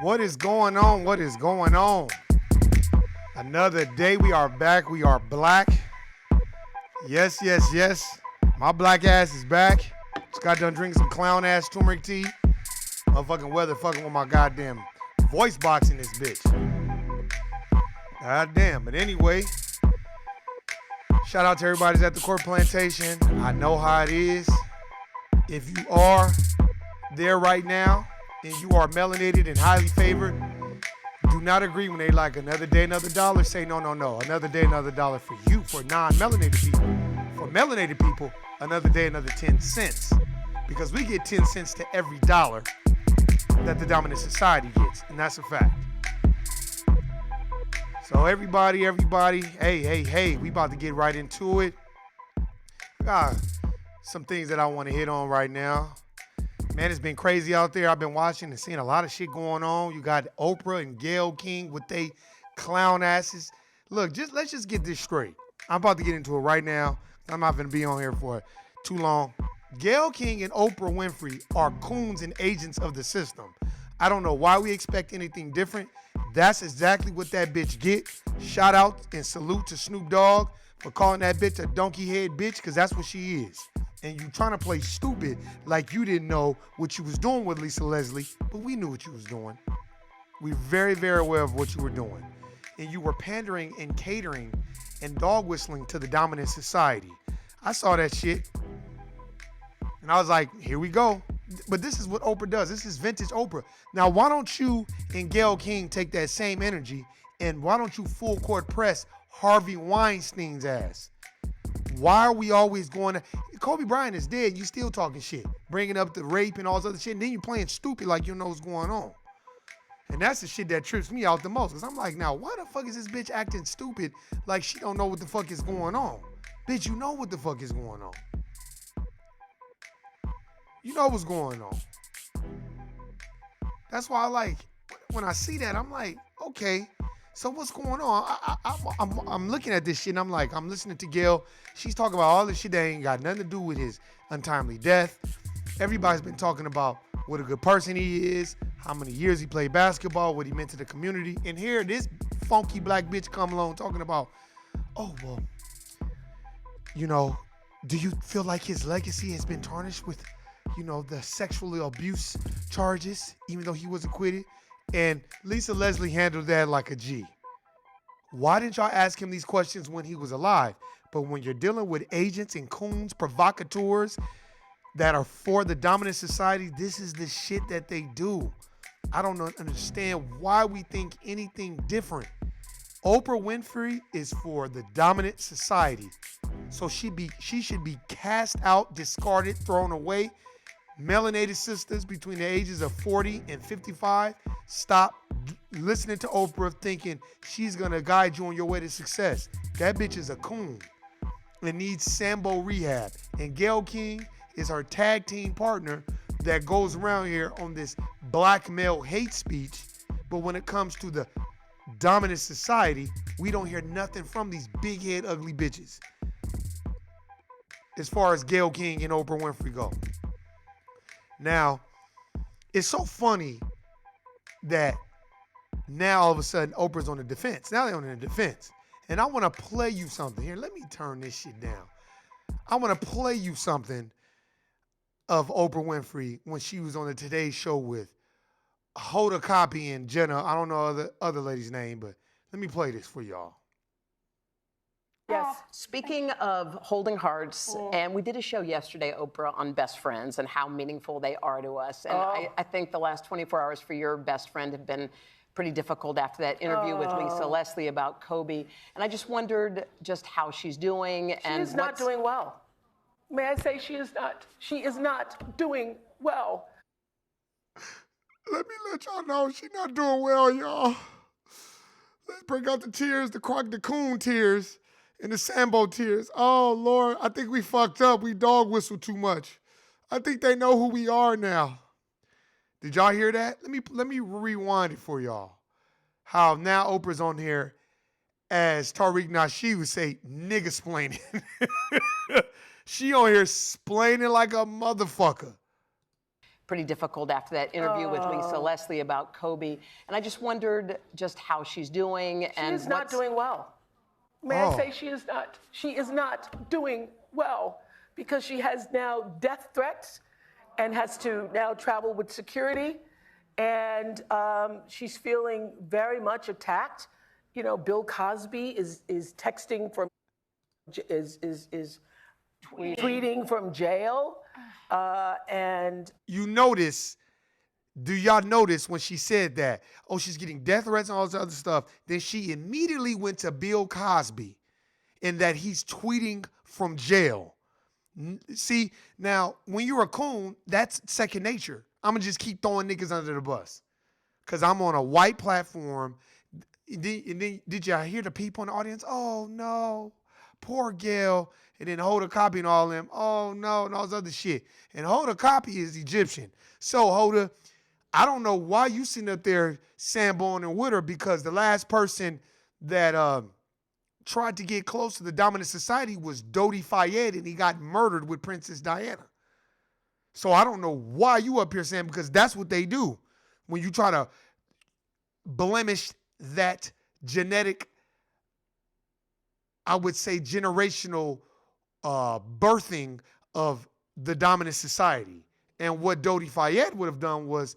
What is going on? What is going on? Another day. We are back. We are black. Yes, yes, yes. My black ass is back. Just got done drinking some clown ass turmeric tea. Motherfucking weather fucking with my goddamn voice box in this bitch. God damn. But anyway, shout out to everybody that's at the Court Plantation. I know how it is. If you are there right now and you are melanated and highly favored, do not agree when they like another day, another dollar. Say no. Another day, another dollar for you, for non-melanated people. For melanated people, another day, another 10 cents. Because we get 10 cents to every dollar that the dominant society gets. And that's a fact. So everybody, hey, we about to get right into it. I got some things that I want to hit on right now. Man, it's been crazy out there. I've been watching and seeing a lot of shit going on. You got Oprah and Gayle King with they clown asses. Look, let's just get this straight. I'm about to get into it right now. I'm not going to be on here for too long. Gayle King and Oprah Winfrey are coons and agents of the system. I don't know why we expect anything different. That's exactly what that bitch get. Shout out and salute to Snoop Dogg for calling that bitch a donkey head bitch, because that's what she is. And you trying to play stupid like you didn't know what you was doing with Lisa Leslie, but we knew what you was doing. We very, very aware of what you were doing. And you were pandering and catering and dog whistling to the dominant society. I saw that shit. And I was like, here we go. But this is what Oprah does. This is vintage Oprah. Now, why don't you and Gayle King take that same energy and why don't you full court press Harvey Weinstein's ass? Why are we always going to... Kobe Bryant is dead. You still talking shit. Bringing up the rape and all this other shit. And then you playing stupid like you know what's going on. And that's the shit that trips me out the most. Because I'm like, now, why the fuck is this bitch acting stupid like she don't know what the fuck is going on? Bitch, you know what the fuck is going on. You know what's going on. That's why I like... When I see that, I'm like, okay... So what's going on? I'm looking at this shit and I'm like, I'm listening to Gayle. She's talking about all this shit that ain't got nothing to do with his untimely death. Everybody's been talking about what a good person he is, how many years he played basketball, what he meant to the community. And here, this funky black bitch come along talking about, oh, well, you know, do you feel like his legacy has been tarnished with, you know, the sexual abuse charges, even though he was acquitted? And Lisa Leslie handled that like a G. Why didn't y'all ask him these questions when he was alive? But when you're dealing with agents and coons, provocateurs that are for the dominant society, this is the shit that they do. I don't understand why we think anything different. Oprah Winfrey is for the dominant society. So she should be cast out, discarded, thrown away. Melanated sisters between the ages of 40 and 55, stop listening to Oprah thinking she's going to guide you on your way to success. That bitch is a coon and needs Sambo rehab. And Gayle King is her tag team partner that goes around here on this black male hate speech. But when it comes to the dominant society, we don't hear nothing from these big head ugly bitches. As far as Gayle King and Oprah Winfrey go. Now, it's so funny that now all of a sudden Oprah's on the defense. Now they're on the defense. And I want to play you something here. Let me turn this shit down. I want to play you something of Oprah Winfrey when she was on the Today Show with Hoda Kotb and Jenna. I don't know the other lady's name, but let me play this for y'all. Yes. Speaking of holding hearts, and we did a show yesterday, Oprah, on best friends and how meaningful they are to us. And I think the last 24 hours for your best friend have been pretty difficult after that interview with Lisa Leslie about Kobe. And I just wondered just how she's doing. She is not doing well. May I say she is not? She is not doing well. Let me let y'all know she's not doing well, y'all. Let's bring out the tears, the coon tears. And the Sambo tears. Oh, Lord, I think we fucked up. We dog whistled too much. I think they know who we are now. Did y'all hear that? Let me rewind it for y'all. How now Oprah's on here, as Tariq Nasheed would say, nigga-splaining. She on here splaining like a motherfucker. pretty difficult after that interview with Lisa Leslie about Kobe. And I just wondered just how she's doing. She is not doing well. May I say she is not? She is not doing well because she has now death threats and has to now travel with security. And she's feeling very much attacked. You know, Bill Cosby is texting from, is tweeting from jail. And you notice, do y'all notice when she said that, oh, she's getting death threats and all this other stuff, then she immediately went to Bill Cosby and that he's tweeting from jail. See, now, when you're a coon, that's second nature. I'm going to just keep throwing niggas under the bus because I'm on a white platform. Did y'all hear the people in the audience? Oh, no, poor Gayle. And then Hoda Kotb and all them, oh, no, and all this other shit. And Hoda Kotb is Egyptian. So, Hoda, I don't know why you sitting up there sandballing and with her because the last person that tried to get close to the dominant society was Dodi Fayed, and he got murdered with Princess Diana. So I don't know why you up here saying, because that's what they do when you try to blemish that genetic, I would say, generational birthing of the dominant society. And what Dodi Fayed would have done was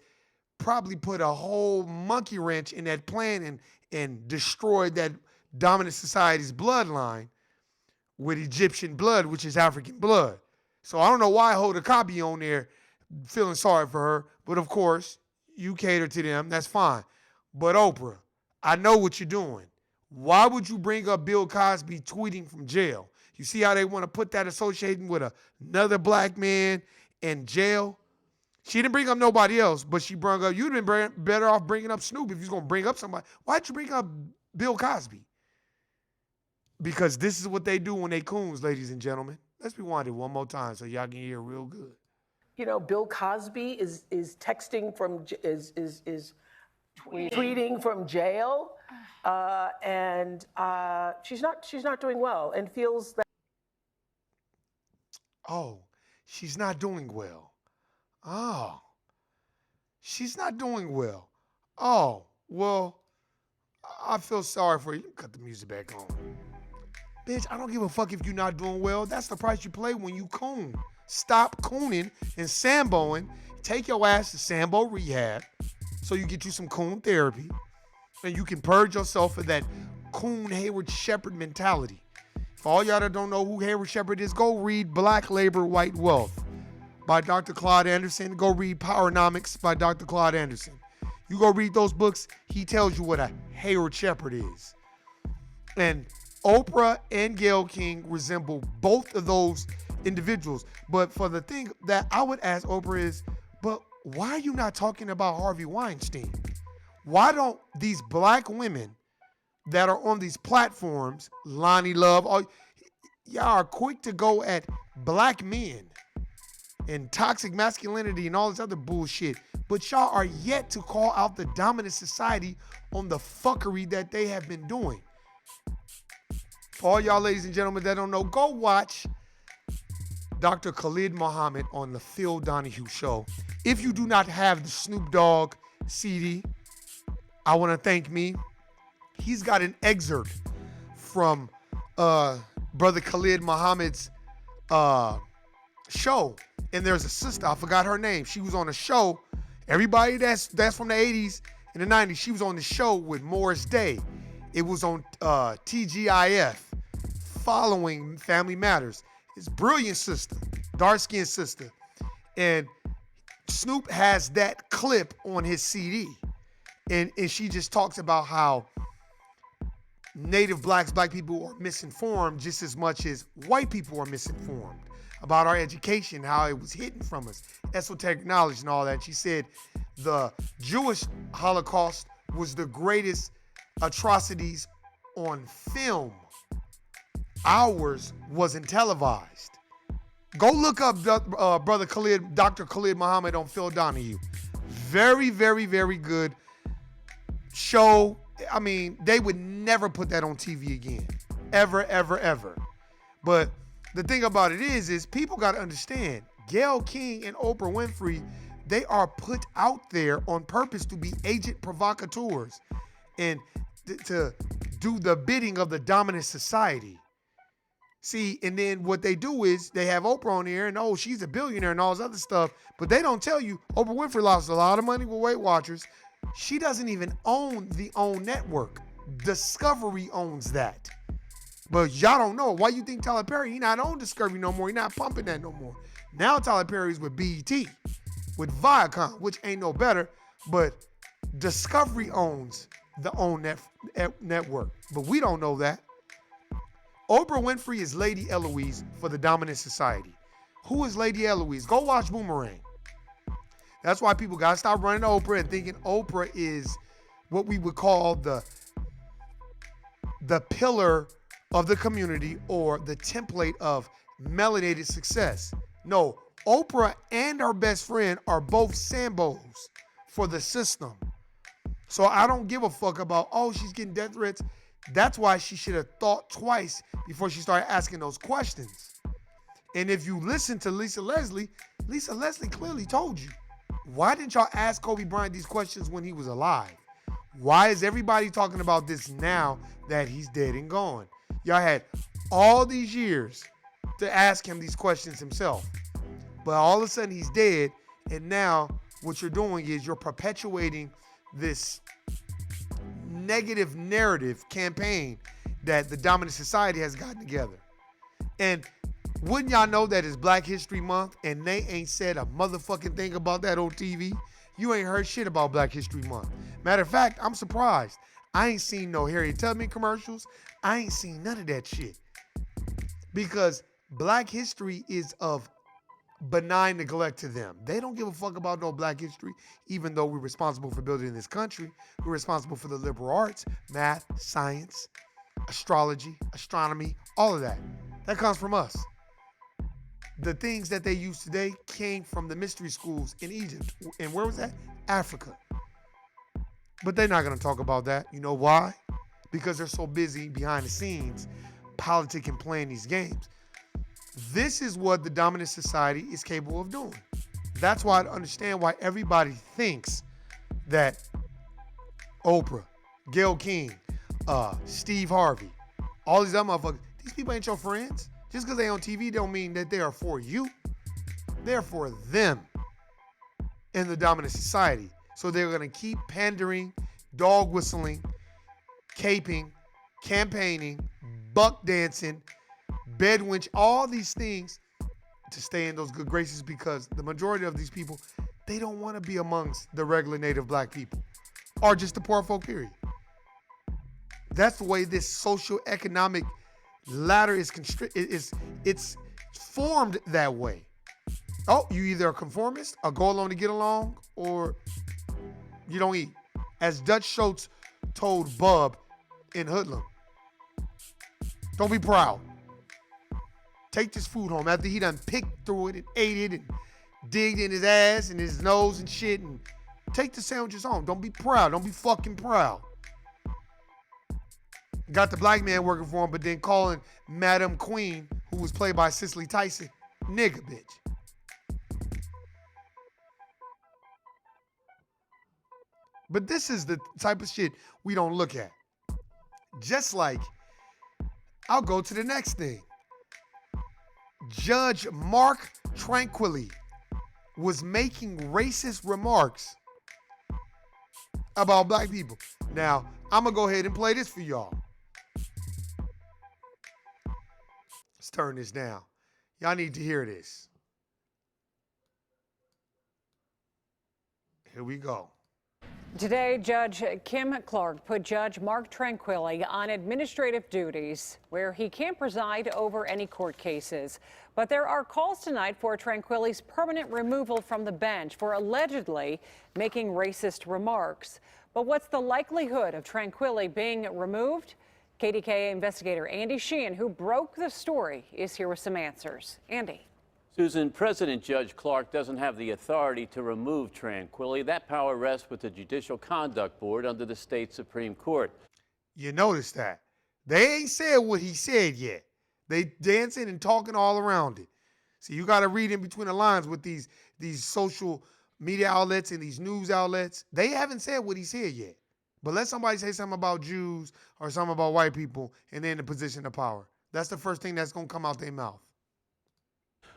probably put a whole monkey wrench in that plan and destroyed that dominant society's bloodline with Egyptian blood, which is African blood. So I don't know why Hoda Kotb on there feeling sorry for her, but of course, you cater to them, that's fine. But Oprah, I know what you're doing. Why would you bring up Bill Cosby tweeting from jail? You see how they want to put that associating with another black man in jail? She didn't bring up nobody else, but she brought up, you'd been better off bringing up Snoop if you was going to bring up somebody. Why'd you bring up Bill Cosby? Because this is what they do when they coons, ladies and gentlemen. Let's rewind it one more time so y'all can hear real good. You know, Bill Cosby is texting from, tweeting from jail, and she's not doing well and feels that. Oh, she's not doing well. Oh, she's not doing well. Oh, well, I feel sorry for you. Cut the music back on. Bitch, I don't give a fuck if you're not doing well. That's the price you pay when you coon. Stop cooning and samboing. Take your ass to Sambo rehab so you get you some coon therapy and you can purge yourself of that coon Hayward Shepherd mentality. For all y'all that don't know who Hayward Shepherd is, go read Black Labor, White Wealth by Dr. Claude Anderson. Go read Powernomics by Dr. Claude Anderson. You go read those books, he tells you what a Hayward Shepherd is. And Oprah and Gayle King resemble both of those individuals. But for the thing that I would ask Oprah is, but why are you not talking about Harvey Weinstein? Why don't these black women that are on these platforms, Lonnie Love, y'all are quick to go at black men and toxic masculinity and all this other bullshit, but y'all are yet to call out the dominant society on the fuckery that they have been doing. For all y'all ladies and gentlemen that don't know, go watch Dr. Khalid Muhammad on the Phil Donahue Show. If you do not have the Snoop Dogg CD, I want to thank me. He's got an excerpt from Brother Khalid Muhammad's show. And there's a sister, I forgot her name. She was on a show. Everybody that's from the 80s and the 90s, she was on the show with Morris Day. It was on TGIF, following Family Matters. His brilliant sister, dark-skinned sister. And Snoop has that clip on his CD. And she just talks about how native black people are misinformed just as much as white people are misinformed about our education, how it was hidden from us, esoteric knowledge and all that. She said the Jewish Holocaust was the greatest atrocities on film. Ours wasn't televised. Go look up Brother Khalid, Dr. Khalid Muhammad on Phil Donahue. Very, very, very good show. I mean, they would never put that on TV again. Ever, ever, ever. But the thing about it is people got to understand, Gayle King and Oprah Winfrey, They are put out there on purpose to be agent provocateurs and to do the bidding of the dominant society. See, and then what they do is they have Oprah on here and, oh, she's a billionaire and all this other stuff, but they don't tell you Oprah Winfrey lost a lot of money with Weight Watchers. She doesn't even own the OWN network. Discovery owns that. But y'all don't know. Why you think Tyler Perry, he not on Discovery no more? He not pumping that no more. Now Tyler Perry's with BET, with Viacom, which ain't no better, but Discovery owns the OWN network. But we don't know that. Oprah Winfrey is Lady Eloise for the dominant society. Who is Lady Eloise? Go watch Boomerang. That's why people got to stop running to Oprah and thinking Oprah is what we would call the pillar of the community or the template of melanated success. No, Oprah and her best friend are both Sambos for the system. So I don't give a fuck about, oh, she's getting death threats. That's why she should have thought twice before she started asking those questions. And if you listen to Lisa Leslie clearly told you. Why didn't y'all ask Kobe Bryant these questions when he was alive? Why is everybody talking about this now that he's dead and gone? Y'all had all these years to ask him these questions himself. But all of a sudden he's dead, and now what you're doing is you're perpetuating this negative narrative campaign that the dominant society has gotten together. And wouldn't y'all know that it's Black History Month and they ain't said a motherfucking thing about that on TV? You ain't heard shit about Black History Month. Matter of fact, I'm surprised. I ain't seen no Harriet Tubman commercials. I ain't seen none of that shit. Because Black history is of benign neglect to them. They don't give a fuck about no Black history, even though we're responsible for building this country. We're responsible for the liberal arts, math, science, astrology, astronomy, all of that. That comes from us. The things that they use today came from the mystery schools in Egypt. And where was that? Africa. But they're not going to talk about that. You know why? Because they're so busy behind the scenes, politicking, playing these games. This is what the dominant society is capable of doing. That's why I understand why everybody thinks that Oprah, Gayle King, Steve Harvey, all these other motherfuckers, these people ain't your friends. Just because they on TV don't mean that they are for you. They're for them in the dominant society. So they're going to keep pandering, dog whistling, caping, campaigning, buck dancing, bedwinch, all these things to stay in those good graces, because the majority of these people, they don't want to be amongst the regular native Black people or just the poor folk, period. That's the way this socioeconomic ladder is it's formed that way. Oh, you either a conformist or go along to get along, or you don't eat. As Dutch Schultz told Bub in Hoodlum, don't be proud. Take this food home after he done picked through it and ate it and digged in his ass and his nose and shit, and take the sandwiches home. Don't be proud. Don't be fucking proud. Got the Black man working for him, but then calling Madam Queen, who was played by Cicely Tyson, nigga bitch. But this is the type of shit we don't look at. Just like, I'll go to the next thing. Judge Mark Tranquilly was making racist remarks about Black people. Now, I'm going to go ahead and play this for y'all. Let's turn this down. Y'all need to hear this. Here we go. Today, Judge Kim Clark put Judge Mark Tranquilly on administrative duties where he can't preside over any court cases. But there are calls tonight for Tranquilly's permanent removal from the bench for allegedly making racist remarks. But what's the likelihood of Tranquilly being removed? KDKA investigator Andy Sheehan, who broke the story, is here with some answers. Andy. Susan, President Judge Clark doesn't have the authority to remove Tranquilly. That power rests with the Judicial Conduct Board under the state Supreme Court. You notice that. They ain't said what he said yet. They dancing and talking all around it. See, you got to read in between the lines with these social media outlets and these news outlets, they haven't said what he said yet. But let somebody say something about Jews or something about white people and they're in a position of power. That's the first thing that's going to come out their mouth.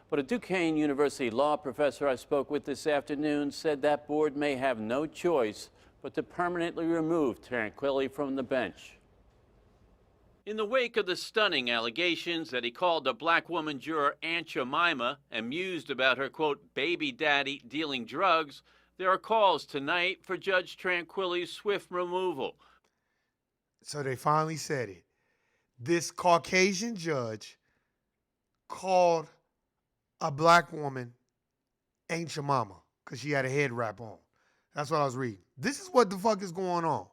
But a Duquesne University law professor I spoke with this afternoon said that board may have no choice but to permanently remove Tranquilli from the bench. In the wake of the stunning allegations that he called a black woman juror Aunt Jemima and mused about her, quote, baby daddy dealing drugs, there are calls tonight for Judge Tranquilli's swift removal. So they finally said it. This Caucasian judge called a black woman Aunt Jemima because she had a head wrap on. That's what I was reading. This is what the fuck is going on.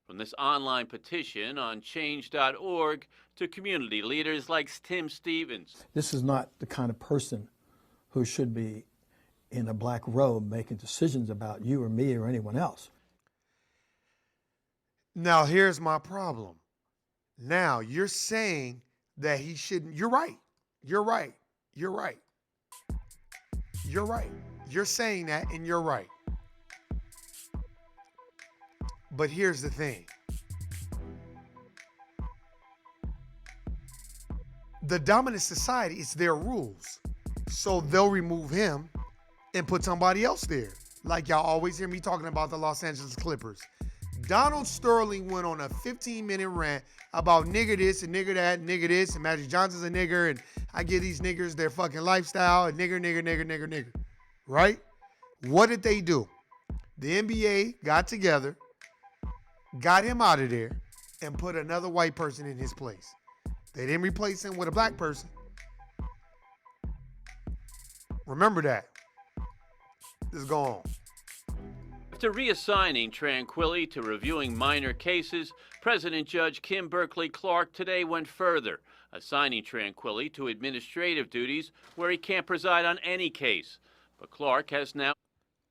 From this online petition on change.org to community leaders like Tim Stevens. This is not the kind of person who should be in a black robe making decisions about you or me or anyone else. Now, here's my problem. Now, you're saying that he shouldn't. You're right. You're right. You're right. You're right. You're saying that, and you're right. But here's the thing. The dominant society, it's their rules. So they'll remove him and put somebody else there. Like y'all always hear me talking about the Los Angeles Clippers. Donald Sterling went on a 15-minute rant about nigger this and nigger that, nigger this, and Magic Johnson's a nigger, and I give these niggers their fucking lifestyle, and nigger. Right? What did they do? The NBA got together, got him out of there, and put another white person in his place. They didn't replace him with a black person. Remember that. Let's go on. After reassigning Tranquilli to reviewing minor cases, President Judge Kim Berkeley Clark today went further, assigning Tranquilli to administrative duties where he can't preside on any case. But Clark has now...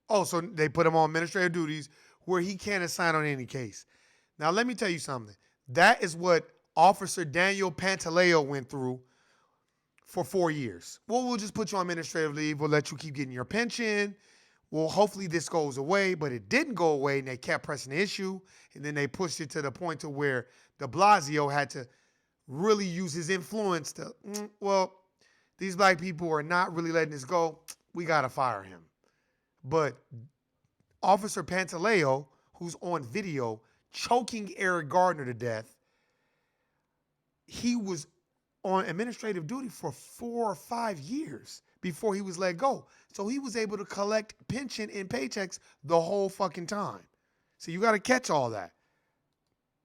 Oh, so they put him on administrative duties where he can't assign on any case. Now, let me tell you something. That is what Officer Daniel Pantaleo went through for 4 years. Well, we'll just put you on administrative leave. We'll let you keep getting your pension. Well, hopefully this goes away, but it didn't go away, and they kept pressing the issue, and then they pushed it to the point to where de Blasio had to really use his influence to, well, these black people are not really letting this go. We got to fire him. But Officer Pantaleo, who's on video choking Eric Gardner to death, he was on administrative duty for 4 or 5 years before he was let go. So he was able to collect pension and paychecks the whole fucking time. So you got to catch all that.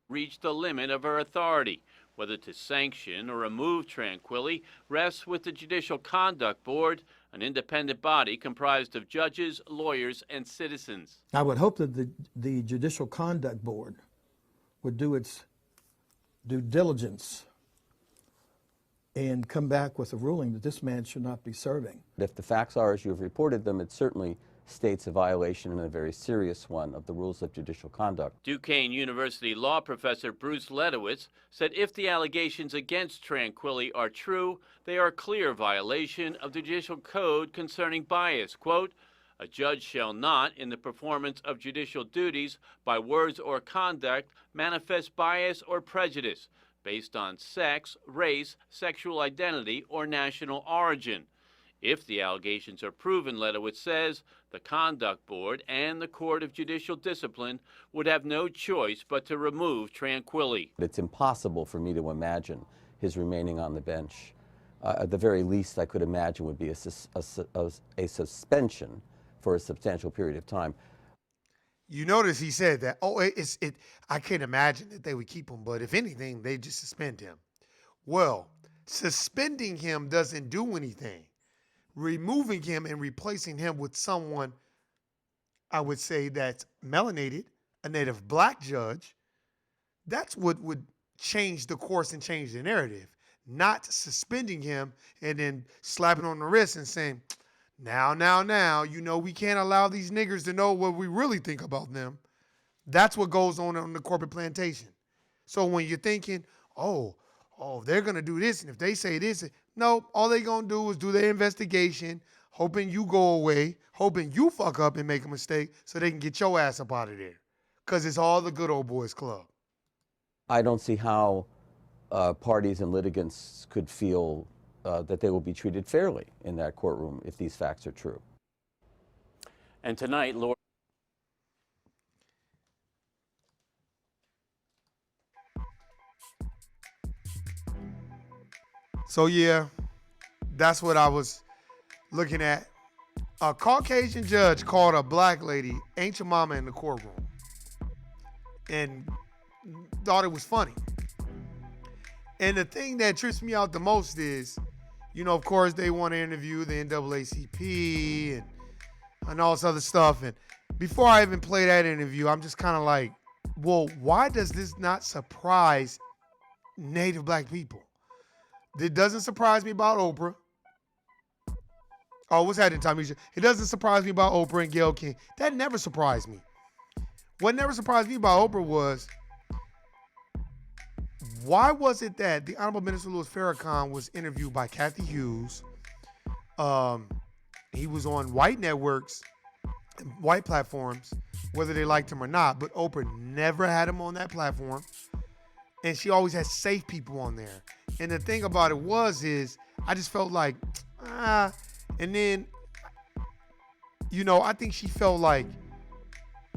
Reached the limit of her authority. Whether to sanction or remove Tranquilli rests with the Judicial Conduct Board, an independent body comprised of judges, lawyers, and citizens. I would hope that the Judicial Conduct Board would do its due diligence and come back with a ruling that this man should not be serving. If the facts are as you have reported them, it certainly states a violation, and a very serious one, of the rules of judicial conduct. Duquesne University law professor Bruce Ledowitz said if the allegations against Tranquilli are true, they are a clear violation of the judicial code concerning bias. Quote, a judge shall not, in the performance of judicial duties, by words or conduct, manifest bias or prejudice based on sex, race, sexual identity, or national origin. If the allegations are proven, Ledowitz says, the Conduct Board and the Court of Judicial Discipline would have no choice but to remove Tranquilli. It's impossible for me to imagine his remaining on the bench. At the very least, I could imagine would be a suspension for a substantial period of time. You notice he said that, I can't imagine that they would keep him, but if anything, they just suspend him. Well, suspending him doesn't do anything. Removing him and replacing him with someone, I would say, that's melanated, a native black judge, that's what would change the course and change the narrative. Not suspending him and then slapping on the wrist and saying, now, you know, we can't allow these niggers to know what we really think about them. That's what goes on the corporate plantation. So when you're thinking, oh, they're going to do this, and if they say this, no, all they're going to do is do their investigation, hoping you go away, hoping you fuck up and make a mistake so they can get your ass up out of there. Because it's all the good old boys club. I don't see how parties and litigants could feel that they will be treated fairly in that courtroom if these facts are true. And tonight, Lord. So yeah, that's what I was looking at. A Caucasian judge called a black lady "ain't your mama" in the courtroom and thought it was funny. And the thing that trips me out the most is, you know, of course they want to interview the NAACP and all this other stuff. And before I even play that interview, I'm just kind of like, well, why does this not surprise Native black people? It doesn't surprise me about Oprah. Oh, what's happening, Tamisha? It doesn't surprise me about Oprah and Gayle King. That never surprised me. What never surprised me about Oprah was, why was it that the Honorable Minister Louis Farrakhan was interviewed by Kathy Hughes? He was on white networks, white platforms, whether they liked him or not, but Oprah never had him on that platform. And she always had safe people on there. And the thing about it is I just felt like, and then, you know, I think she felt like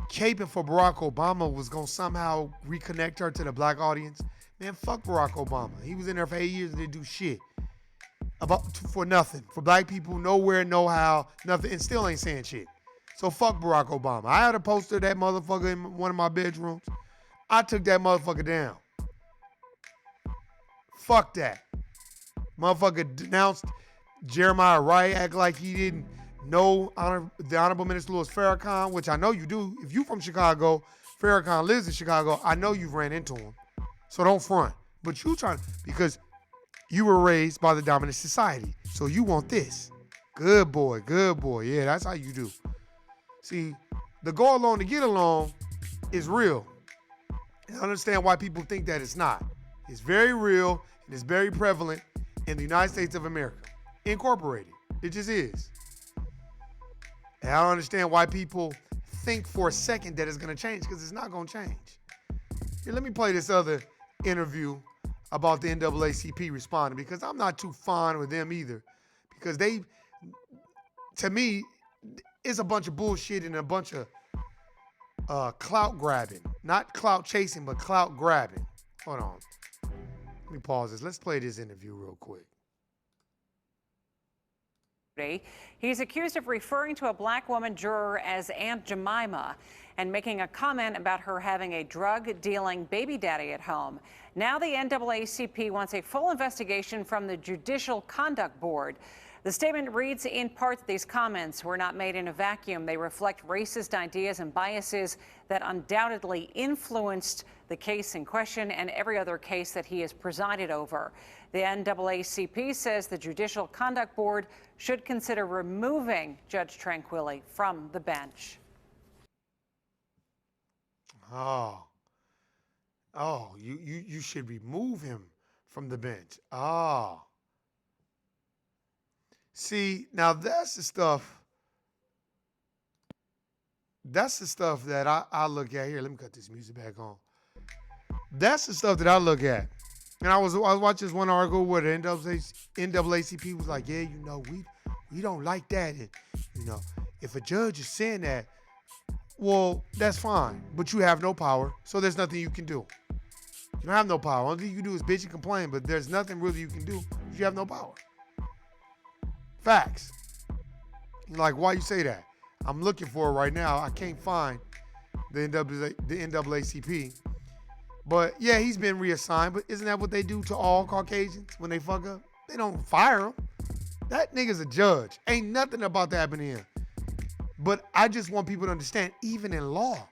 caping for Barack Obama was going to somehow reconnect her to the black audience. Man, fuck Barack Obama. He was in there for 8 years and didn't do shit for nothing. For black people, nowhere, no how, nothing, and still ain't saying shit. So fuck Barack Obama. I had a poster of that motherfucker in one of my bedrooms. I took that motherfucker down. Fuck that. Motherfucker denounced Jeremiah Wright, act like he didn't know the Honorable Minister Louis Farrakhan, which I know you do. If you from Chicago, Farrakhan lives in Chicago, I know you've ran into him. So don't front. But you trying, because you were raised by the dominant society. So you want this. Good boy, good boy. Yeah, that's how you do. See, the go along to get along is real. And I understand why people think that it's not. It's very real and it's very prevalent in the United States of America. Incorporated. It just is. And I don't understand why people think for a second that it's going to change, because it's not going to change. Here, let me play this other interview about the NAACP responding, because I'm not too fond with them either. Because they, to me, it's a bunch of bullshit and a bunch of clout grabbing. Not clout chasing, but clout grabbing. Hold on. Let me pause this. Let's play this interview real quick. He's accused of referring to a black woman juror as Aunt Jemima and making a comment about her having a drug-dealing baby daddy at home. Now the NAACP wants a full investigation from the Judicial Conduct Board. The statement reads in part that these comments were not made in a vacuum. They reflect racist ideas and biases that undoubtedly influenced the case in question and every other case that he has presided over. The NAACP says the Judicial Conduct Board should consider removing Judge Tranquilli from the bench. You should remove him from the bench. See, now that's the stuff that I look at. Here, let me cut this music back on. That's the stuff that I look at. And I was watching this one article where the NAACP was like, yeah, you know, we don't like that. And, you know, if a judge is saying that, well, that's fine. But you have no power, so there's nothing you can do. You don't have no power. Only thing you can do is bitch and complain, but there's nothing really you can do if you have no power. Facts. You're like, why you say that? I'm looking for it right now. I can't find the NAACP. But yeah, he's been reassigned. But isn't that what they do to all Caucasians when they fuck up? They don't fire him. That nigga's a judge. Ain't nothing about that happening to him. But I just want people to understand, even in law.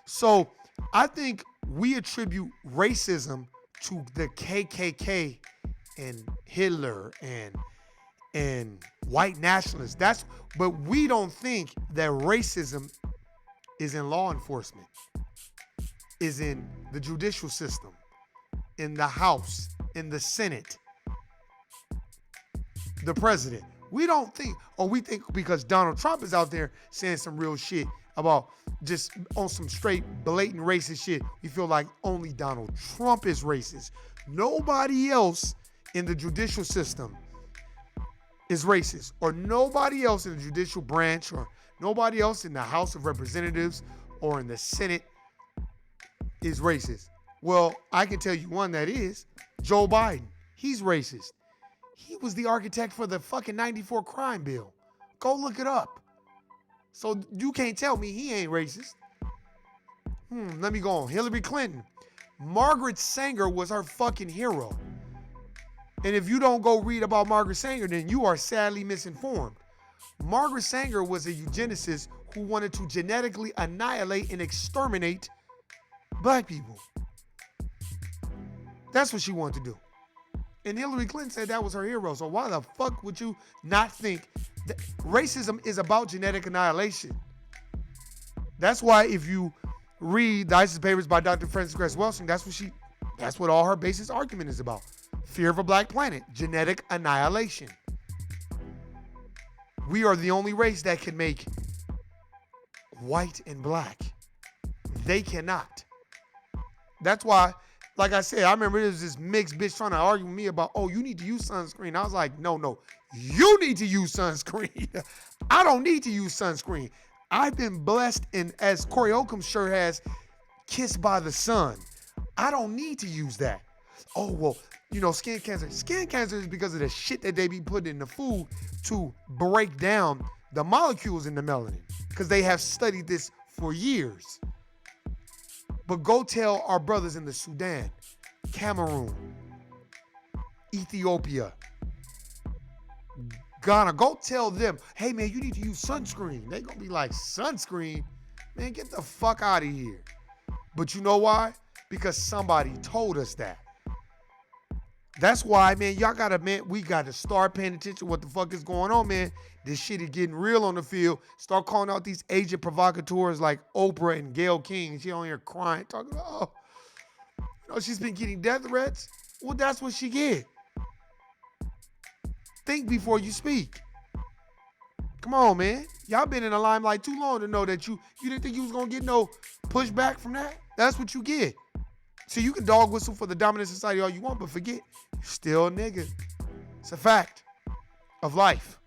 So I think we attribute racism to the KKK and Hitler and white nationalists. But we don't think that racism is in law enforcement, is in the judicial system, in the House, in the Senate, the president. We don't think, or we think because Donald Trump is out there saying some real shit about just on some straight blatant racist shit, we feel like only Donald Trump is racist. Nobody else in the judicial system is racist, or nobody else in the judicial branch, or nobody else in the House of Representatives or in the Senate is racist. Well, I can tell you one that is, Joe Biden. He's racist. He was the architect for the fucking 94 crime bill. Go look it up. So you can't tell me he ain't racist. Let me go on. Hillary Clinton. Margaret Sanger was her fucking hero. And if you don't go read about Margaret Sanger, then you are sadly misinformed. Margaret Sanger was a eugenicist who wanted to genetically annihilate and exterminate black people. That's what she wanted to do. And Hillary Clinton said that was her hero. So why the fuck would you not think that racism is about genetic annihilation? That's why if you read the ISIS papers by Dr. Frances Cress Welsing, that's what all her basis argument is about. Fear of a black planet, genetic annihilation. We are the only race that can make white and black. They cannot. That's why, like I said, I remember there was this mixed bitch trying to argue with me about, oh, you need to use sunscreen. I was like, no, you need to use sunscreen. I don't need to use sunscreen. I've been blessed, and as Corey Holcomb's shirt has, kissed by the sun. I don't need to use that. Oh, well, skin cancer. Skin cancer is because of the shit that they be putting in the food to break down the molecules in the melanin, because they have studied this for years. But go tell our brothers in the Sudan, Cameroon, Ethiopia, Ghana, go tell them, hey man, you need to use sunscreen. They gonna be like, sunscreen? Man, get the fuck out of here. But you know why? Because somebody told us that. That's why, man, we gotta start paying attention to what the fuck is going on, man. This shit is getting real on the field. Start calling out these agent provocateurs like Oprah and Gayle King. She on here crying, talking about, she's been getting death threats. Well, that's what she get. Think before you speak. Come on, man. Y'all been in the limelight too long to know that you didn't think you was gonna get no pushback from that. That's what you get. So you can dog whistle for the dominant society all you want, but forget, you're still a nigga. It's a fact of life.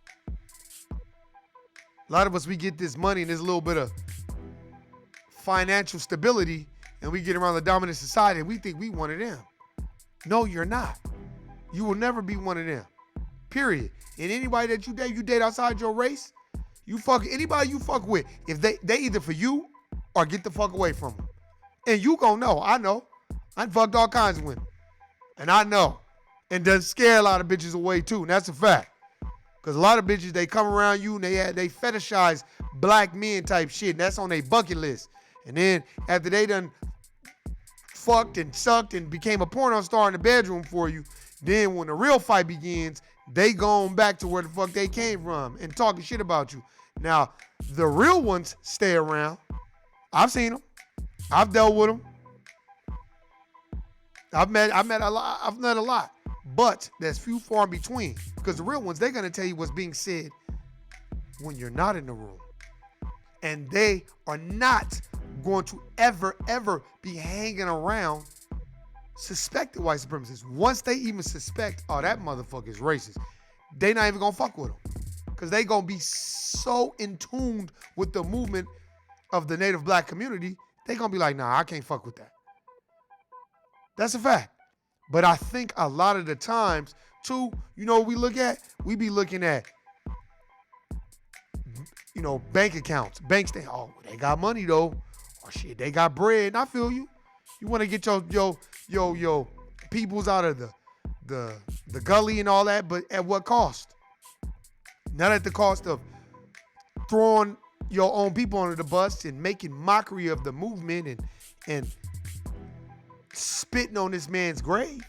A lot of us, we get this money and this little bit of financial stability, and we get around the dominant society and we think we one of them. No, you're not. You will never be one of them. Period. And anybody that you date outside your race, anybody you fuck with, if they either for you or get the fuck away from them. And you gonna know, I know. I fucked all kinds of women. And I know. And does scare a lot of bitches away too. And that's a fact. Because a lot of bitches, they come around you and they fetishize black men type shit. And that's on their bucket list. And then after they done fucked and sucked and became a porno star in the bedroom for you, then when the real fight begins, they going back to where the fuck they came from and talking shit about you. Now, the real ones stay around. I've seen them. I've dealt with them. I've met a lot, but there's few far in between, because the real ones, they're going to tell you what's being said when you're not in the room. And they are not going to ever be hanging around suspected white supremacists. Once they even suspect, oh, that motherfucker is racist, they not even going to fuck with them, because they going to be so in tune with the movement of the native black community, they going to be like, nah, I can't fuck with that. That's a fact. But I think a lot of the times, too, what we look at? We be looking at, bank accounts. Banks, they got money, though. Or shit, they got bread. And I feel you. You want to get your peoples out of the gully and all that, but at what cost? Not at the cost of throwing your own people under the bus and making mockery of the movement and spitting on this man's grave.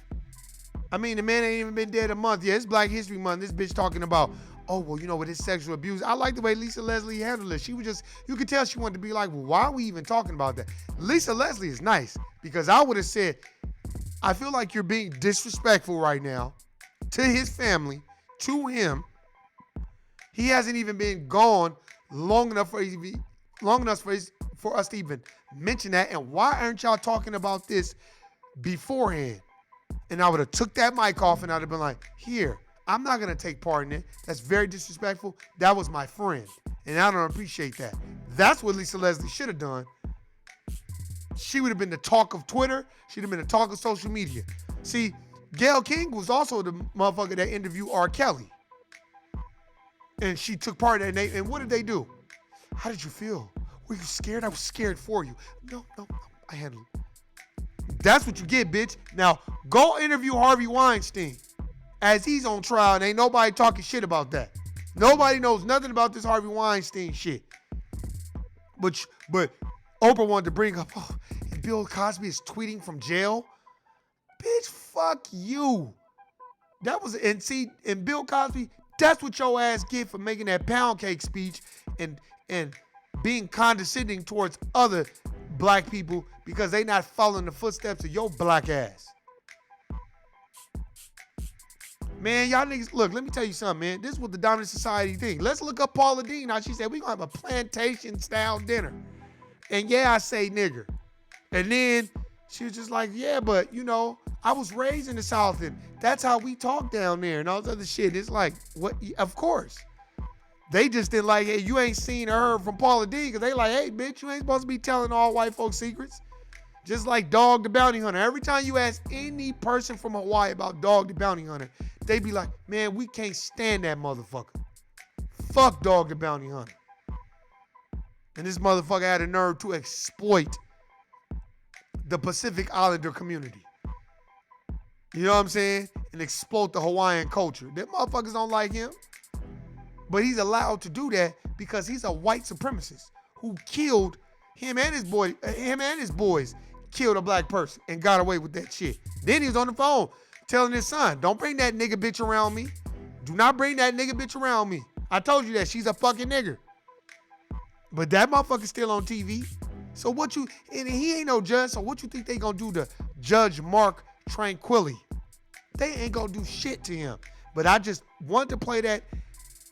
I mean, the man ain't even been dead a month. Yeah, it's Black History Month. This bitch talking about, with his sexual abuse. I like the way Lisa Leslie handled it. She was just, you could tell she wanted to be like, well, why are we even talking about that? Lisa Leslie is nice, because I would have said, I feel like you're being disrespectful right now to his family, to him, He hasn't even been gone long enough for us to even mention that. And why aren't y'all talking about this beforehand? And I would have took that mic off and I'd have been like, here, I'm not going to take part in it. That's very disrespectful. That was my friend. And I don't appreciate that. That's what Lisa Leslie should have done. She would have been the talk of Twitter. She'd have been the talk of social media. See, Gayle King was also the motherfucker that interviewed R. Kelly. And she took part in that. And what did they do? How did you feel? Were you scared? I was scared for you. No, I handled it. That's what you get, bitch. Now, go interview Harvey Weinstein as he's on trial, and ain't nobody talking shit about that. Nobody knows nothing about this Harvey Weinstein shit. But Oprah wanted to bring up, and Bill Cosby is tweeting from jail. Bitch, fuck you. And Bill Cosby, that's what your ass get for making that pound cake speech and being condescending towards other black people because they not following the footsteps of your black ass. Man, y'all niggas, look, let me tell you something, man. This is what the dominant society thing. Let's look up Paula Deen. How she said, we gonna have a plantation-style dinner. And yeah, I say nigger. And then she was just like, yeah, but, I was raised in the South, and that's how we talk down there and all this other shit. It's like, what? Of course. They just didn't like, hey, you ain't seen or heard from Paula Deen because they like, hey, bitch, you ain't supposed to be telling all white folks secrets. Just like Dog the Bounty Hunter. Every time you ask any person from Hawaii about Dog the Bounty Hunter, they be like, man, we can't stand that motherfucker. Fuck Dog the Bounty Hunter. And this motherfucker had a nerve to exploit the Pacific Islander community. You know what I'm saying? And exploit the Hawaiian culture. Them motherfuckers don't like him. But he's allowed to do that because he's a white supremacist who killed him and his boys killed a black person and got away with that shit. Then he was on the phone telling his son, don't bring that nigga bitch around me. Do not bring that nigga bitch around me. I told you that. She's a fucking nigger. But that motherfucker's still on TV. So and he ain't no judge, so what you think they gonna do to Judge Mark Tranquilli? They ain't gonna do shit to him. But I just wanted to play that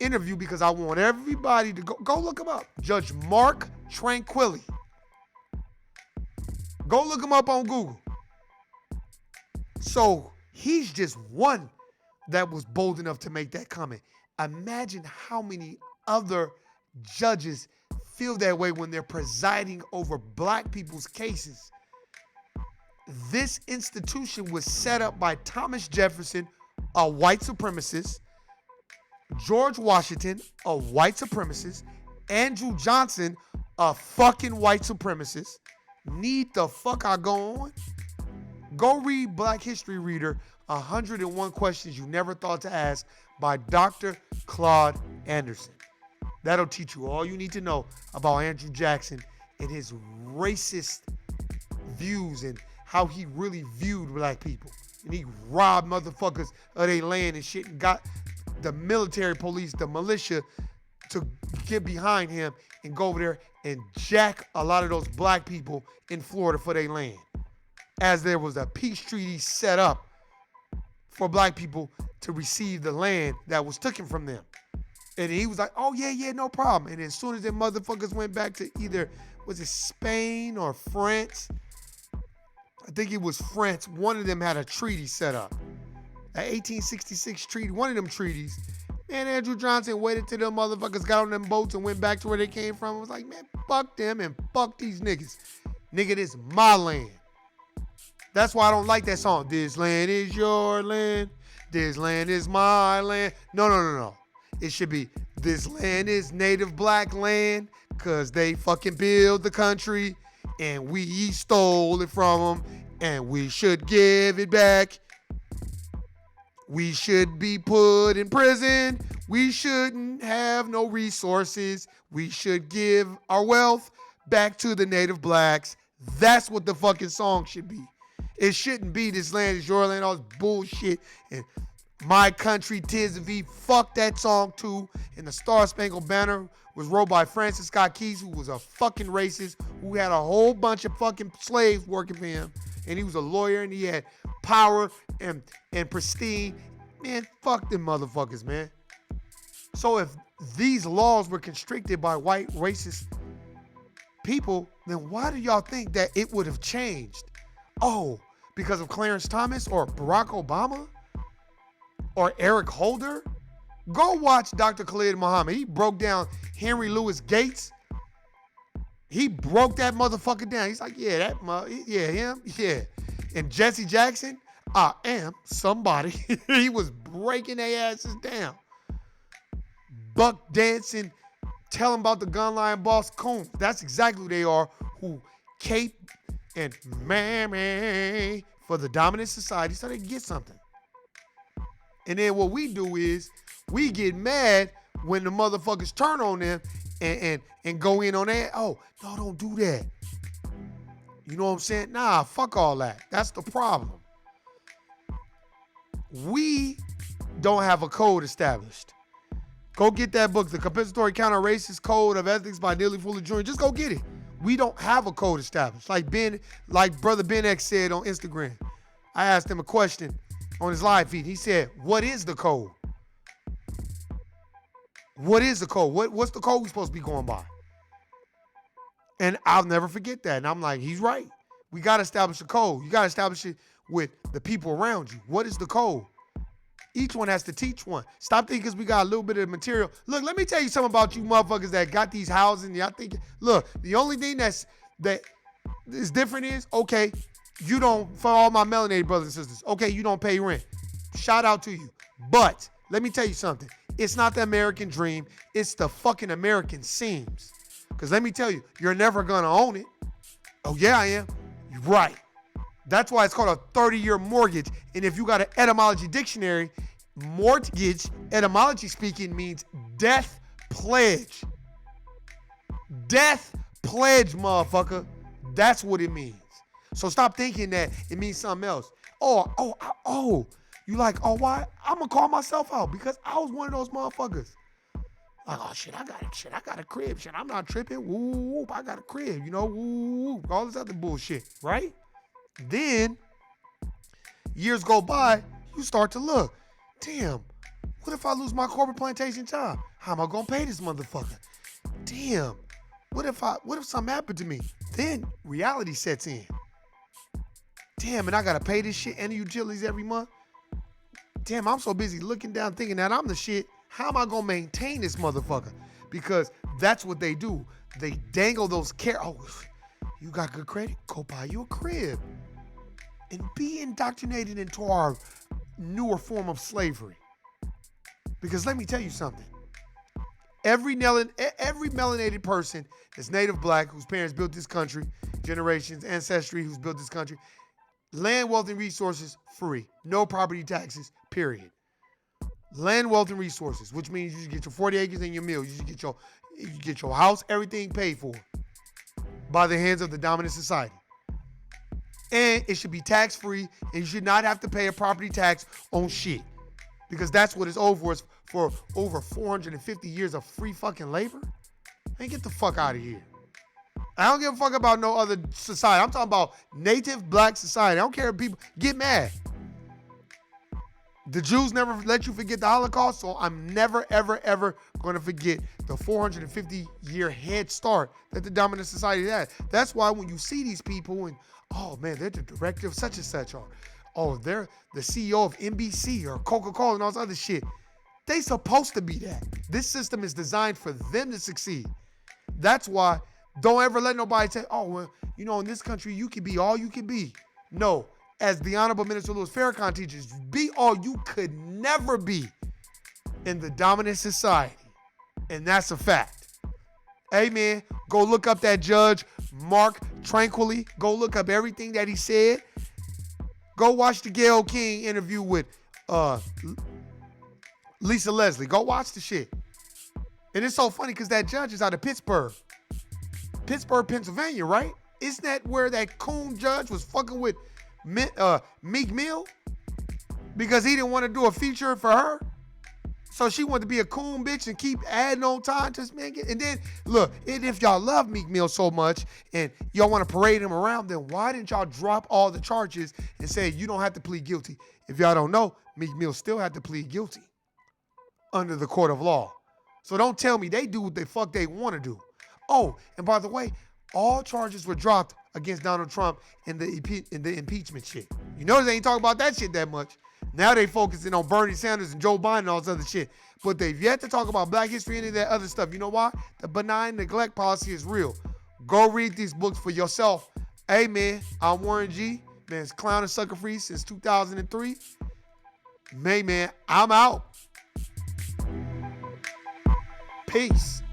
interview because I want everybody to go look him up. Judge Mark Tranquilli. Go look him up on Google. So he's just one that was bold enough to make that comment. Imagine how many other judges feel that way when they're presiding over black people's cases. This institution was set up by Thomas Jefferson, a white supremacist, George Washington, a white supremacist, Andrew Johnson, a fucking white supremacist. Need the fuck I go on? Go read Black History Reader, 101 Questions You Never Thought to Ask by Dr. Claude Anderson. That'll teach you all you need to know about Andrew Jackson and his racist views and how he really viewed black people. And he robbed motherfuckers of their land and shit and got the military police, the militia, to get behind him and go over there and jack a lot of those black people in Florida for their land. As there was a peace treaty set up for black people to receive the land that was taken from them. And he was like, oh, yeah, no problem. And as soon as them motherfuckers went back to either, was it Spain or France? I think it was France. One of them had a treaty set up. An 1866 treaty, one of them treaties. Man, Andrew Johnson waited till them motherfuckers got on them boats and went back to where they came from. It was like, man, fuck them and fuck these niggas. Nigga, this my land. That's why I don't like that song. This land is your land. This land is my land. No. It should be, this land is native black land because they fucking built the country and we stole it from them and we should give it back. We should be put in prison. We shouldn't have no resources. We should give our wealth back to the native blacks. That's what the fucking song should be. It shouldn't be this land is your land, all this bullshit. And my country, 'tis of thee. Fuck that song too. And the Star Spangled Banner was wrote by Francis Scott Key, who was a fucking racist, who had a whole bunch of fucking slaves working for him. And he was a lawyer and he had power and pristine. Man, fuck them motherfuckers, man. So if these laws were constricted by white racist people, then why do y'all think that it would have changed? Oh, because of Clarence Thomas or Barack Obama or Eric Holder? Go watch Dr. Khalid Muhammad. He broke down Henry Louis Gates. He broke that motherfucker down. He's like, yeah, him, yeah. And Jesse Jackson, I am somebody. He was breaking their asses down. Buck dancing, tell them about the gun line boss Combs. That's exactly who they are, who cape and mammy for the dominant society so they can get something. And then what we do is we get mad when the motherfuckers turn on them and go in on that. Oh, no, don't do that. You know what I'm saying? Nah, fuck all that. That's the problem. We don't have a code established. Go get that book, The Compensatory Counter-Racist Code of Ethics by Neely Fuller Jr. Just go get it. We don't have a code established. Like Brother Ben X said on Instagram. I asked him a question on his live feed. He said, what is the code? What is the code? What's the code we supposed to be going by? And I'll never forget that. And I'm like, he's right. We got to establish a code. You got to establish it with the people around you. What is the code? Each one has to teach one. Stop thinking because we got a little bit of material. Look, let me tell you something about you motherfuckers that got these houses. Y'all think, look, the only thing that is different is, okay, you don't, for all my melanated brothers and sisters, okay, you don't pay rent. Shout out to you. But let me tell you something. It's not the American dream. It's the fucking American seams. Because let me tell you, you're never going to own it. Oh, yeah, I am. You're right. That's why it's called a 30-year mortgage. And if you got an etymology dictionary, mortgage, etymology speaking, means death pledge. Death pledge, motherfucker. That's what it means. So stop thinking that it means something else. Oh. You like, oh, why? I'm going to call myself out because I was one of those motherfuckers. Like, oh, shit, I got a crib. Shit, I'm not tripping. Woo, I got a crib, you know, woo, all this other bullshit, right? Then, years go by, you start to look, damn, what if I lose my corporate plantation job? How am I going to pay this motherfucker? Damn, what if something happened to me? Then reality sets in. Damn, and I got to pay this shit and the utilities every month? Damn, I'm so busy looking down thinking that I'm the shit. How am I going to maintain this motherfucker? Because that's what they do. They dangle those oh, you got good credit? Go buy you a crib. And be indoctrinated into our newer form of slavery. Because let me tell you something. Every melanated person that's native black, whose parents built this country, generations, ancestry, who's built this country, land, wealth, and resources, free. No property taxes, period. Land, wealth, and resources, which means you should get your 40 acres and your mill. You should get your house, everything paid for by the hands of the dominant society. And it should be tax-free, and you should not have to pay a property tax on shit. Because that's what it's over for over 450 years of free fucking labor. Man, get the fuck out of here. I don't give a fuck about no other society. I'm talking about native black society. I don't care if people get mad. The Jews never let you forget the Holocaust, so I'm never, ever, ever going to forget the 450-year head start that the dominant society had. That's why when you see these people and, oh man, they're the director of such and such, or oh, they're the CEO of NBC or Coca-Cola and all this other shit, they supposed to be that. This system is designed for them to succeed. That's why don't ever let nobody say, oh, well, you know, in this country, you can be all you can be. No. As the Honorable Minister Louis Farrakhan teaches, be all you could never be in the dominant society. And that's a fact. Hey, man, go look up that Judge Mark Tranquilly. Go look up everything that he said. Go watch the Gayle King interview with Lisa Leslie. Go watch the shit. And it's so funny because that judge is out of Pittsburgh, Pennsylvania, right? Isn't that where that coon judge was fucking with Meek Mill because he didn't want to do a feature for her? So she wanted to be a coon bitch and keep adding on time to this man. And then, look, and if y'all love Meek Mill so much and y'all want to parade him around, then why didn't y'all drop all the charges and say you don't have to plead guilty? If y'all don't know, Meek Mill still had to plead guilty under the court of law. So don't tell me they do what the fuck they want to do. Oh, and by the way, all charges were dropped against Donald Trump in the impeachment shit. You notice they ain't talking about that shit that much. Now they focusing on Bernie Sanders and Joe Biden and all this other shit. But they've yet to talk about black history and any of that other stuff. You know why? The benign neglect policy is real. Go read these books for yourself. Hey, man, I'm Warren G. Man, it's clown and sucker free since 2003. Man, I'm out. Peace.